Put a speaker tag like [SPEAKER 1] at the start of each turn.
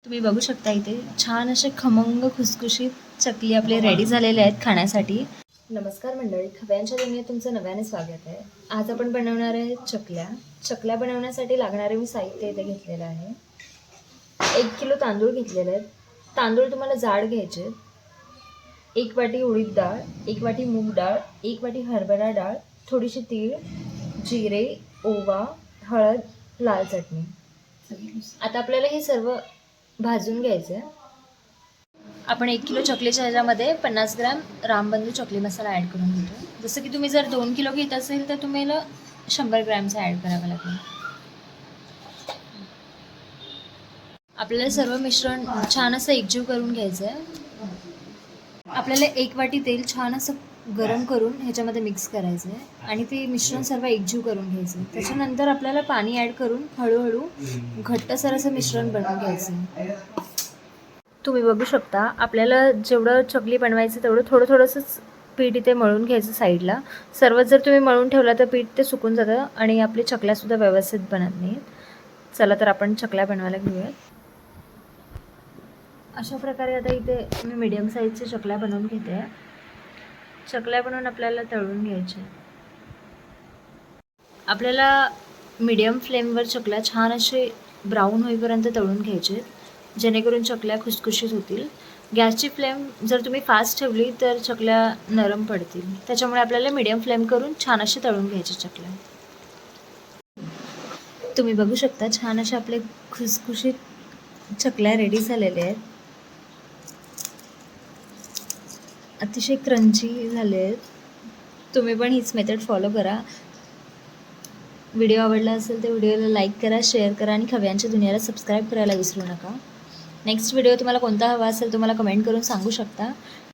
[SPEAKER 1] तुम्ही बघू शकता इथे छान असे खमंग खुसखुशीत चकली आपले रेडी झालेले आहेत खाण्यासाठी. नमस्कार मंडळी, खव्यांच्या दुनियेत तुमचं नव्याने स्वागत आहे. आज आपण बनवणार आहे चकल्या. चकल्या बनवण्यासाठी लागणारे मी साहित्य इथे घेतलेलं आहे. 1 किलो तांदूळ घेतलेले आहेत. तांदूळ तुम्हाला जाड घ्यायचे. 1 वाटी उडीद डाळ, 1 वाटी मूग डाळ, 1 वाटी हरभरा डाळ, थोडीशी तीळ, जिरे, ओवा, हळद, लाल चटणी. आता आपल्याला हे सर्व भाजून घ्यायचं आहे. आपण 1 किलो चकलीच्या ह्याच्यामध्ये 50 ग्रॅम रामबंधू चकली मसाला ॲड करून घेतो. जसं की तुम्ही जर 2 किलो घेत असेल तर तुम्हाला 100 ग्रॅमचा ॲड करावा लागेल. आपल्याला सर्व मिश्रण छान असं एकजीव करून घ्यायचं आहे. आपल्याला 1 वाटी तेल छान असं गरम करून ह्याच्यामध्ये मिक्स करायचं आहे आणि ते मिश्रण सर्व एकजीव करून घ्यायचं. त्याच्यानंतर आपल्याला पाणी ॲड करून हळूहळू घट्टसर असं मिश्रण बनवून घ्यायचं. तुम्ही बघू शकता आपल्याला जेवढं चकली बनवायचं तेवढं थोडंसंच पीठ इथे मळून घ्यायचं साईडला. सर्व जर तुम्ही मळून ठेवला तर पीठ ते सुकून जातं आणि आपली चकल्यासुद्धा व्यवस्थित बनत नाहीत. चला तर आपण चकल्या बनवायला घेऊयात. अशा प्रकारे आता इथे मी मीडियम साईजच्या चकल्या बनवून घेते. चकल्या बनवून आपल्याला तळून घ्यायच्या. आपल्याला मीडियम फ्लेमवर चकल्या छान असे ब्राऊन होईपर्यंत तळून घ्यायचे, जेणेकरून चकल्या खुसखुशीत होतील. गॅसची फ्लेम जर तुम्ही फास्ट ठेवली तर चकल्या नरम पडतील. त्याच्यामुळे आपल्याला मीडियम फ्लेम करून छान असे तळून घ्यायचे चकल्या. तुम्ही बघू शकता छान असे आपले खुसखुशीत चकल्या रेडी झालेले आहेत. अतिशय क्रंची झाले आहेत. तुम्ही पण हीच मेथड फॉलो करा. व्हिडिओ आवडला असेल तर व्हिडिओला लाईक करा, शेअर करा आणि खव्यांच्या दुनियाला सबस्क्राईब करायला विसरू नका. नेक्स्ट व्हिडिओ तुम्हाला कोणता हवा असेल तुम्हाला कमेंट करून सांगू शकता.